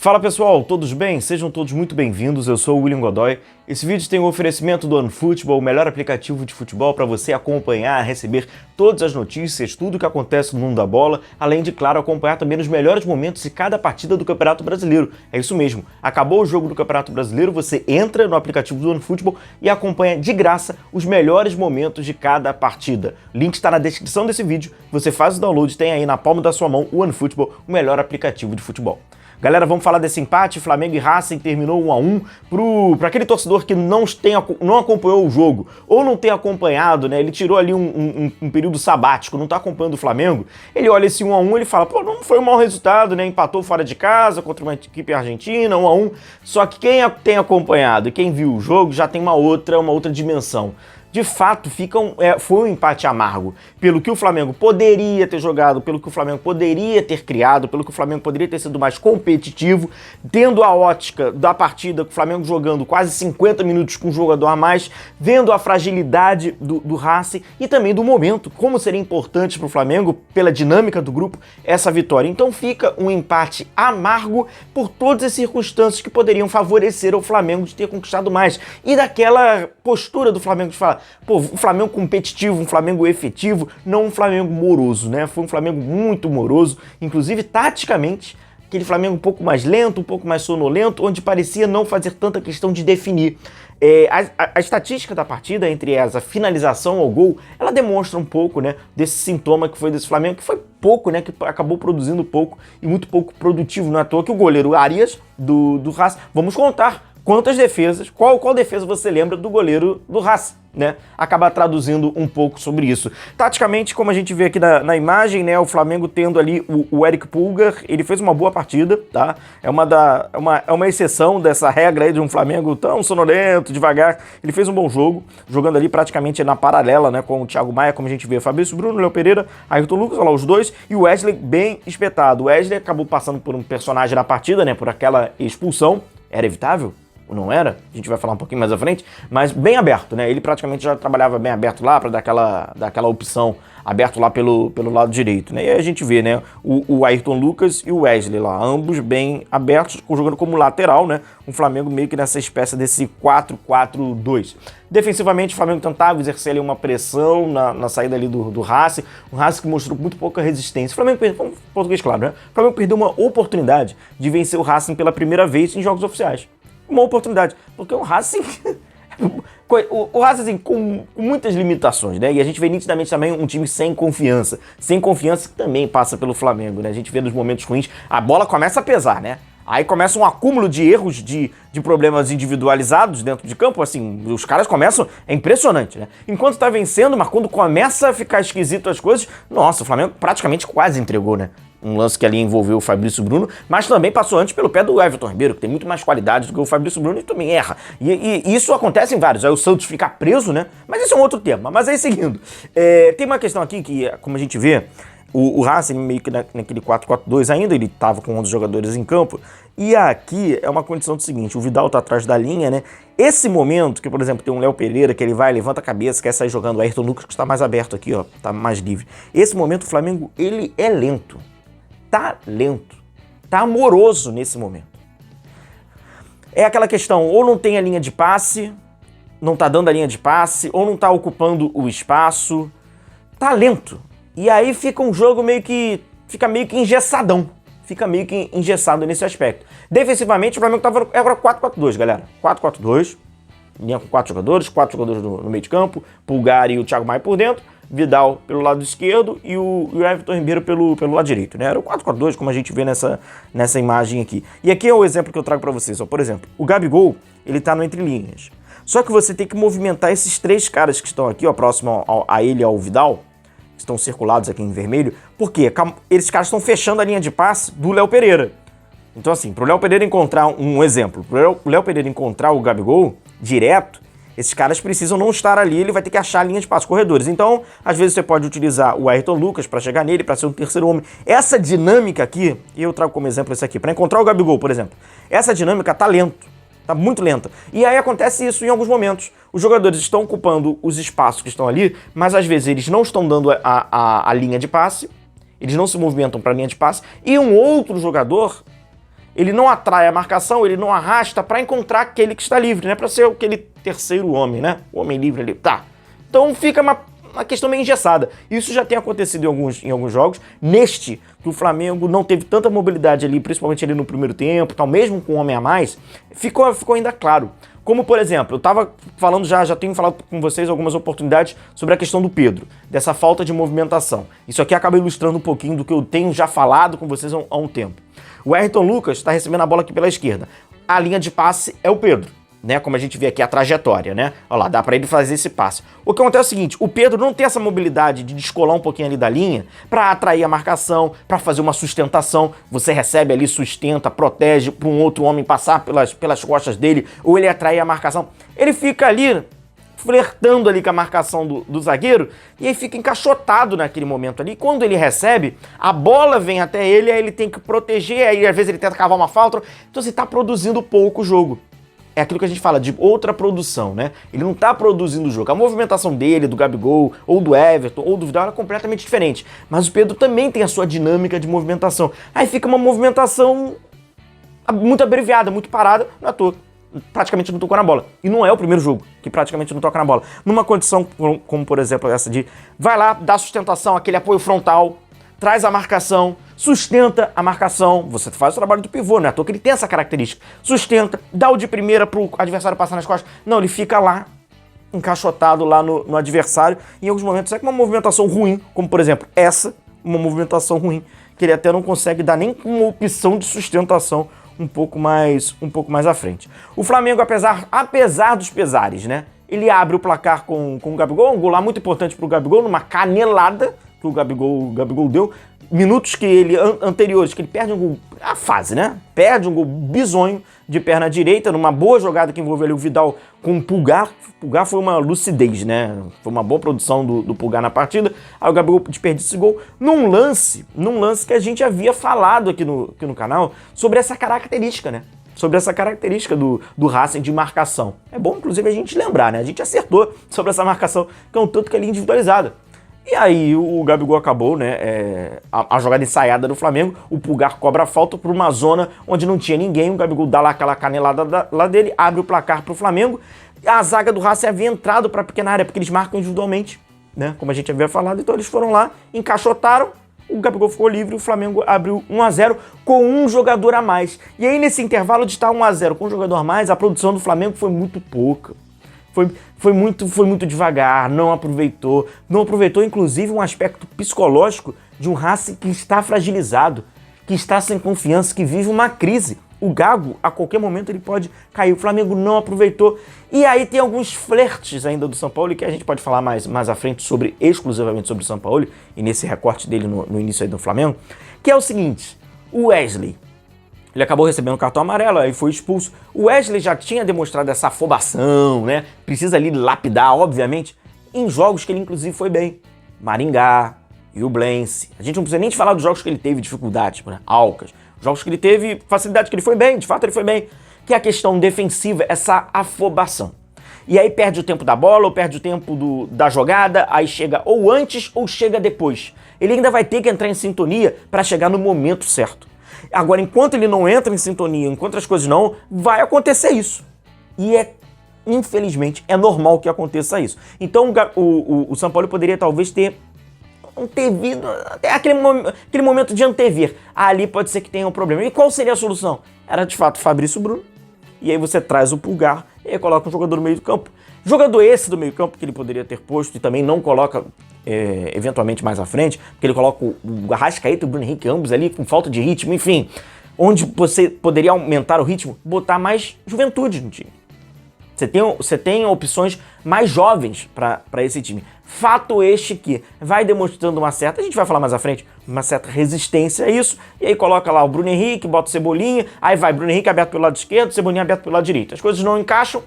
Fala pessoal, todos bem? Sejam todos muito bem-vindos, eu sou o William Godoy. Esse vídeo tem o oferecimento do OneFootball, o melhor aplicativo de futebol para você acompanhar, receber todas as notícias, tudo o que acontece no mundo da bola, além de, claro, acompanhar também os melhores momentos de cada partida do Campeonato Brasileiro. É isso mesmo, acabou o jogo do Campeonato Brasileiro, você entra no aplicativo do OneFootball e acompanha de graça os melhores momentos de cada partida. O link está na descrição desse vídeo, você faz o download, tem aí na palma da sua mão o OneFootball, o melhor aplicativo de futebol. Galera, vamos falar desse empate, Flamengo e Racing terminou 1-1, para aquele torcedor que não acompanhou o jogo, ou não tem acompanhado, né, ele tirou ali um período sabático, não tá acompanhando o Flamengo, ele olha esse 1-1 e fala, pô, não foi um mau resultado, né, empatou fora de casa contra uma equipe argentina, 1-1, só que quem tem acompanhado e quem viu o jogo já tem uma outra dimensão. De fato, foi um empate amargo, pelo que o Flamengo poderia ter jogado, pelo que o Flamengo poderia ter criado, pelo que o Flamengo poderia ter sido mais competitivo, tendo a ótica da partida, o Flamengo jogando quase 50 minutos com um jogador a mais, vendo a fragilidade do Racing e também do momento, como seria importante para o Flamengo, pela dinâmica do grupo, essa vitória. Então fica um empate amargo por todas as circunstâncias que poderiam favorecer ao Flamengo de ter conquistado mais. E daquela postura do Flamengo de falar, pô, um Flamengo competitivo, um Flamengo efetivo, não um Flamengo moroso, né? Foi um Flamengo muito moroso, inclusive taticamente, aquele Flamengo um pouco mais lento, um pouco mais sonolento, onde parecia não fazer tanta questão de definir. A estatística da partida, entre a finalização ao gol, ela demonstra um pouco, né, desse sintoma que foi desse Flamengo, que foi pouco, né, que acabou produzindo pouco e muito pouco produtivo. Não é à toa que o goleiro Arias, do Racing, vamos contar quantas defesas, qual defesa você lembra do goleiro do Racing, né? Acaba traduzindo um pouco sobre isso. Taticamente, como a gente vê aqui na imagem, né, o Flamengo tendo ali o Eric Pulgar, ele fez uma boa partida, tá? É uma exceção dessa regra aí de um Flamengo tão sonolento, devagar. Ele fez um bom jogo, jogando ali praticamente na paralela, né, com o Thiago Maia, como a gente vê, Fabrício Bruno, Léo Pereira, Ayrton Lucas, olha lá os dois, e o Wesley bem espetado. O Wesley acabou passando por um personagem na partida, né, por aquela expulsão, era evitável? Ou não era, a gente vai falar um pouquinho mais à frente, mas bem aberto, né? Ele praticamente já trabalhava bem aberto lá para dar aquela opção aberto lá pelo lado direito, né? E aí a gente vê, né, o Ayrton Lucas e o Wesley lá, ambos bem abertos, jogando como lateral, né? O Flamengo meio que nessa espécie desse 4-4-2. Defensivamente, o Flamengo tentava exercer ali uma pressão na saída ali do Racing, o Racing que mostrou muito pouca resistência. O Flamengo perdeu, em português claro, né? O Flamengo perdeu uma oportunidade de vencer o Racing pela primeira vez em jogos oficiais. Uma oportunidade, porque o Racing, o Racing assim, com muitas limitações, né? E a gente vê nitidamente também um time sem confiança que também passa pelo Flamengo, né? A gente vê nos momentos ruins, a bola começa a pesar, né? Aí começa um acúmulo de erros, de problemas individualizados dentro de campo, assim, os caras começam, é impressionante, né? Enquanto tá vencendo, mas quando começa a ficar esquisito as coisas, nossa, o Flamengo praticamente quase entregou, né? Um lance que ali envolveu o Fabrício Bruno, mas também passou antes pelo pé do Everton Ribeiro, que tem muito mais qualidade do que o Fabrício Bruno e também erra. E isso acontece em vários. Aí o Santos fica preso, né? Mas esse é um outro tema. Mas aí seguindo, tem uma questão aqui que, como a gente vê, o Racing meio que naquele 4-4-2 ainda, ele estava com 11 jogadores em campo, e aqui é uma condição do seguinte, o Vidal tá atrás da linha, né? Esse momento que, por exemplo, tem um Léo Pereira que ele vai, levanta a cabeça, quer sair jogando, o Ayrton Lucas que está mais aberto aqui, ó, tá mais livre. Esse momento o Flamengo, ele é lento. Tá lento, tá moroso nesse momento. É aquela questão, ou não tem a linha de passe, não tá dando a linha de passe, ou não tá ocupando o espaço, tá lento. E aí fica um jogo meio que engessadão, fica meio que engessado nesse aspecto. Defensivamente o Flamengo tava agora 4-4-2, galera, 4-4-2, linha com 4 jogadores no meio de campo, Pulgar e o Thiago Maia por dentro, Vidal pelo lado esquerdo e o Everton Ribeiro pelo lado direito, né? Era o 4-4-2, como a gente vê nessa imagem aqui. E aqui é o exemplo que eu trago para vocês. Ó. Por exemplo, o Gabigol, ele tá no entre linhas. Só que você tem que movimentar esses três caras que estão aqui, ó, próximo a ele e ao Vidal, que estão circulados aqui em vermelho, porque esses caras estão fechando a linha de passe do Léo Pereira. Então assim, pro Léo Pereira encontrar um exemplo, pro Léo Pereira encontrar o Gabigol direto, esses caras precisam não estar ali, ele vai ter que achar a linha de passe, corredores. Então, às vezes você pode utilizar o Ayrton Lucas para chegar nele, para ser um terceiro homem. Essa dinâmica aqui, e eu trago como exemplo esse aqui, para encontrar o Gabigol, por exemplo. Essa dinâmica tá lento, tá muito lenta. E aí acontece isso em alguns momentos. Os jogadores estão ocupando os espaços que estão ali, mas às vezes eles não estão dando a linha de passe, eles não se movimentam para a linha de passe, e um outro jogador ele não atrai a marcação, ele não arrasta para encontrar aquele que está livre, né? Para ser aquele terceiro homem, né? O homem livre ali. Tá. Então fica uma questão meio engessada. Isso já tem acontecido em alguns jogos. Neste, que o Flamengo não teve tanta mobilidade ali, principalmente ali no primeiro tempo, tal, mesmo com um homem a mais, ficou ainda claro. Como, por exemplo, eu estava falando já tenho falado com vocês algumas oportunidades sobre a questão do Pedro, dessa falta de movimentação. Isso aqui acaba ilustrando um pouquinho do que eu tenho já falado com vocês há um tempo. O Ayrton Lucas está recebendo a bola aqui pela esquerda. A linha de passe é o Pedro, né? Como a gente vê aqui a trajetória, né? Olha lá, dá para ele fazer esse passe. O que acontece é o seguinte, o Pedro não tem essa mobilidade de descolar um pouquinho ali da linha para atrair a marcação, para fazer uma sustentação. Você recebe ali, sustenta, protege para um outro homem passar pelas costas dele, ou ele atrair a marcação. Ele fica ali flertando ali com a marcação do zagueiro e aí fica encaixotado naquele momento ali. Quando ele recebe, a bola vem até ele, aí ele tem que proteger, aí às vezes ele tenta cavar uma falta. Então você está produzindo pouco o jogo. É aquilo que a gente fala de outra produção, né? Ele não tá produzindo o jogo. A movimentação dele, do Gabigol, ou do Everton, ou do Vidal, é completamente diferente. Mas o Pedro também tem a sua dinâmica de movimentação. Aí fica uma movimentação muito abreviada, muito parada, não é à toa. Praticamente não tocou na bola. E não é o primeiro jogo que praticamente não toca na bola. Numa condição como, por exemplo, essa de vai lá, dá sustentação, aquele apoio frontal, traz a marcação, sustenta a marcação, você faz o trabalho do pivô, né? À toa que ele tem essa característica. Sustenta, dá o de primeira pro adversário passar nas costas. Não, ele fica lá, encaixotado lá no adversário. Em alguns momentos é uma movimentação ruim, como por exemplo essa, uma movimentação ruim, que ele até não consegue dar nem uma opção de sustentação um pouco mais à frente. O Flamengo, apesar dos pesares, né? Ele abre o placar com o Gabigol, um gol lá muito importante pro Gabigol, numa canelada que o Gabigol deu, minutos que ele, anteriores, que ele perde um gol, a fase, né? Perde um gol bizonho de perna direita, numa boa jogada que envolveu ali o Vidal com o Pulgar. O Pulgar foi uma lucidez, né? Foi uma boa produção do Pulgar na partida. Aí o Gabigol desperdiça esse gol num lance que a gente havia falado aqui no canal sobre essa característica, né? Sobre essa característica do Racing de marcação. É bom, inclusive, a gente lembrar, né? A gente acertou sobre essa marcação, que é um tanto que ele é individualizada. E aí o Gabigol acabou, né, a jogada ensaiada do Flamengo, o Pulgar cobra a falta por uma zona onde não tinha ninguém, o Gabigol dá lá aquela canelada lá dele, abre o placar pro Flamengo, a zaga do Racing havia entrado pra pequena área, porque eles marcam individualmente, né, como a gente havia falado, então eles foram lá, encaixotaram, o Gabigol ficou livre, o Flamengo abriu 1-0 com um jogador a mais. E aí nesse intervalo de estar 1-0 com um jogador a mais, a produção do Flamengo foi muito pouca. Foi muito devagar, não aproveitou, inclusive um aspecto psicológico de um Racing que está fragilizado, que está sem confiança, que vive uma crise. O Gago, a qualquer momento, ele pode cair. O Flamengo não aproveitou. E aí tem alguns flertes ainda do São Paulo, que a gente pode falar mais à frente exclusivamente sobre o São Paulo, e nesse recorte dele no início aí do Flamengo, que é o seguinte, o Wesley, ele acabou recebendo um cartão amarelo, aí foi expulso. O Wesley já tinha demonstrado essa afobação, né? Precisa ali lapidar, obviamente, em jogos que ele inclusive foi bem. Maringá, Iublense. A gente não precisa nem de falar dos jogos que ele teve dificuldades, tipo, né? Alcas. Jogos que ele teve facilidade, que ele foi bem, de fato ele foi bem. Que é a questão defensiva, essa afobação. E aí perde o tempo da bola, ou perde o tempo da jogada, aí chega ou antes ou chega depois. Ele ainda vai ter que entrar em sintonia para chegar no momento certo. Agora, enquanto ele não entra em sintonia, enquanto as coisas não, vai acontecer isso. E infelizmente, é normal que aconteça isso. Então, o São Paulo poderia talvez ter antevido, até aquele momento de antever. Ali pode ser que tenha um problema. E qual seria a solução? Era, de fato, Fabrício Bruno. E aí você traz o Pulgar e aí coloca um jogador no meio do campo. Jogador esse do meio campo que ele poderia ter posto e também não coloca eventualmente mais à frente, porque ele coloca o Arrascaeta e o Bruno Henrique, ambos ali com falta de ritmo, enfim. Onde você poderia aumentar o ritmo, botar mais juventude no time. Você tem opções mais jovens para esse time. Fato este que vai demonstrando uma certa, a gente vai falar mais à frente, uma certa resistência a isso, e aí coloca lá o Bruno Henrique, bota o Cebolinha, aí vai Bruno Henrique aberto pelo lado esquerdo, Cebolinha aberto pelo lado direito. As coisas não encaixam,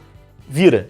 vira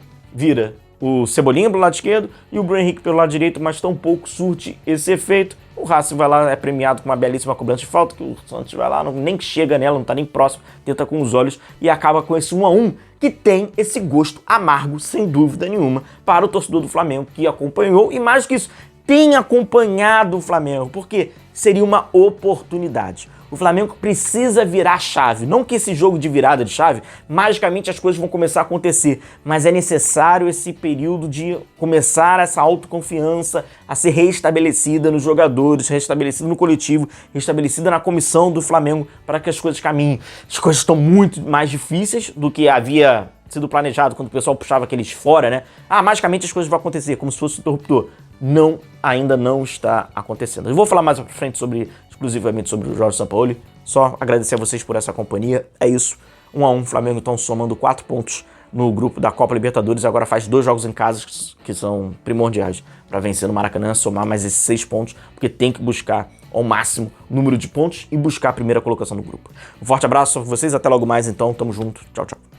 o Cebolinha pelo lado esquerdo e o Bruno Henrique pelo lado direito, mas tão pouco surte esse efeito. O Racing vai lá, é premiado com uma belíssima cobrança de falta, que o Santos vai lá, nem chega nela, não tá nem próximo, tenta com os olhos e acaba com esse 1-1, que tem esse gosto amargo, sem dúvida nenhuma, para o torcedor do Flamengo, que acompanhou, e mais do que isso, tem acompanhado o Flamengo, porque seria uma oportunidade. O Flamengo precisa virar a chave. Não que esse jogo de virada de chave, magicamente as coisas vão começar a acontecer, mas é necessário esse período de começar essa autoconfiança a ser restabelecida nos jogadores, restabelecida no coletivo, restabelecida na comissão do Flamengo para que as coisas caminhem. As coisas estão muito mais difíceis do que havia sido planejado quando o pessoal puxava aqueles fora, né? Magicamente as coisas vão acontecer, como se fosse um interruptor. Não, ainda não está acontecendo. Eu vou falar mais pra frente exclusivamente sobre o Jorge Sampaoli. Só agradecer a vocês por essa companhia. É isso. 1-1, Flamengo então somando 4 pontos no grupo da Copa Libertadores. Agora faz 2 jogos em casa que são primordiais para vencer no Maracanã, somar mais esses 6 pontos, porque tem que buscar ao máximo o número de pontos e buscar a primeira colocação no grupo. Um forte abraço a vocês, até logo mais então. Tamo junto. Tchau, tchau.